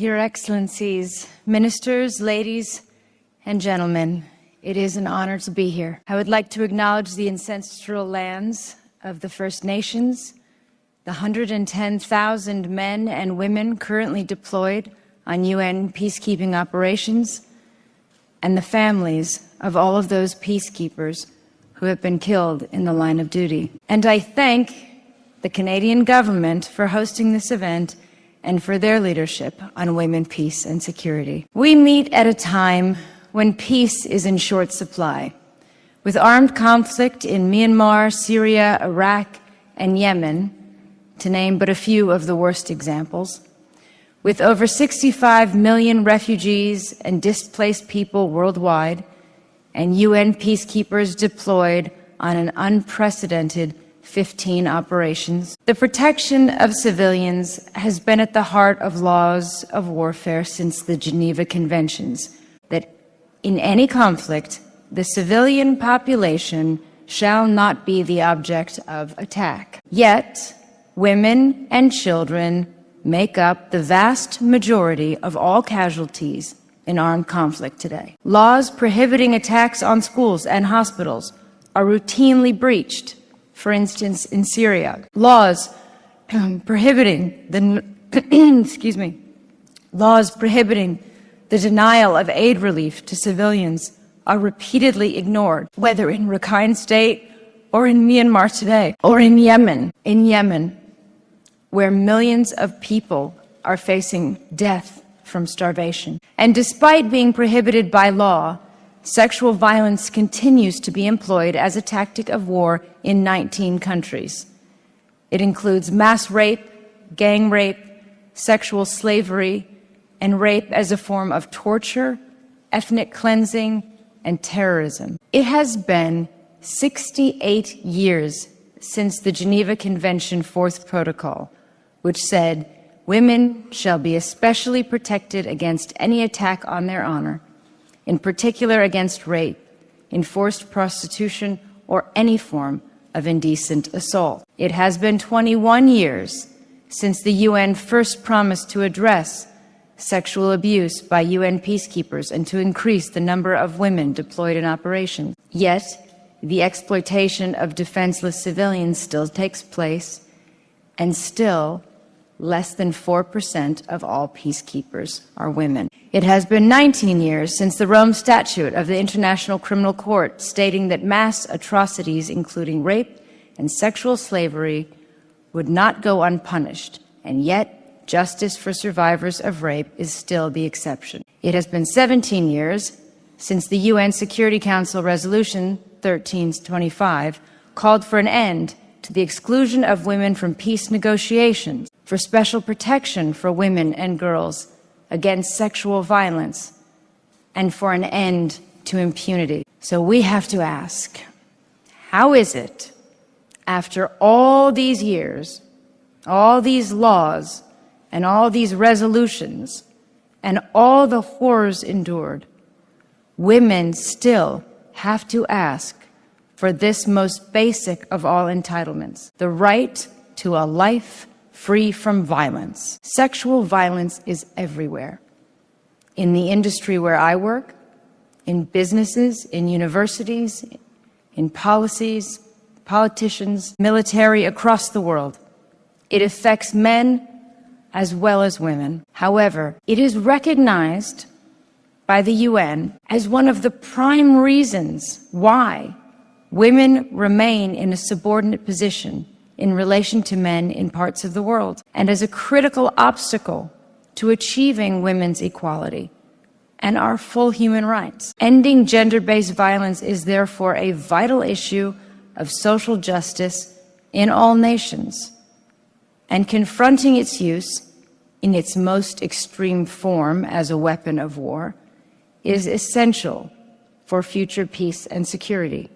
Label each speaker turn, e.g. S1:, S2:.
S1: Your Excellencies, ministers, ladies and gentlemen, it is an honor to be here. I would like to acknowledge the ancestral lands of the First Nations, the 110,000 men and women currently deployed on UN peacekeeping operations, and the families of all of those peacekeepers who have been killed in the line of duty. And I thank the Canadian government for hosting this event and for their leadership on women, peace, and security. We meet at a time when peace is in short supply. With armed conflict in Myanmar, Syria, Iraq, and Yemen, to name but a few of the worst examples, with over 65 million refugees and displaced people worldwide, and UN peacekeepers deployed on an unprecedented 15 operations, the protection of civilians has been at the heart of laws of warfare since the Geneva Conventions, that in any conflict, the civilian population shall not be the object of attack. Yet, women and children make up the vast majority of all casualties in armed conflict today. Laws prohibiting attacks on schools and hospitals are routinely breached. For instance, in Syria, laws prohibiting the the denial of aid relief to civilians are repeatedly ignored, whether in Rakhine State or in Myanmar today, or in Yemen, where millions of people are facing death from starvation. And despite being prohibited by law, sexual violence continues to be employed as a tactic of war in 19 countries. It includes mass rape, gang rape, sexual slavery, and rape as a form of torture, ethnic cleansing, and terrorism. It has been 68 years since the Geneva Convention Fourth Protocol, which said, "Women shall be especially protected against any attack on their honor, in particular against rape, enforced prostitution, or any form of indecent assault." It has been 21 years since the UN first promised to address sexual abuse by UN peacekeepers and to increase the number of women deployed in operations. Yet, the exploitation of defenseless civilians still takes place, and still less than 4% of all peacekeepers are women. It has been 19 years since the Rome Statute of the International Criminal Court stating that mass atrocities, including rape and sexual slavery, would not go unpunished, and yet justice for survivors of rape is still the exception. It has been 17 years since the UN Security Council Resolution 1325 called for an end to the exclusion of women from peace negotiations, for special protection for women and girls against sexual violence, and for an end to impunity. So we have to ask, how is it, after all these years, all these laws, and all these resolutions, and all the horrors endured, women still have to ask for this most basic of all entitlements, the right to a life free from violence? Sexual violence is everywhere. In the industry where I work, in businesses, in universities, in policies, politicians, military across the world. It affects men as well as women. However, it is recognized by the UN as one of the prime reasons why women remain in a subordinate position in relation to men in parts of the world, and as a critical obstacle to achieving women's equality and our full human rights. Ending gender-based violence is therefore a vital issue of social justice in all nations, and confronting its use in its most extreme form as a weapon of war is essential for future peace and security.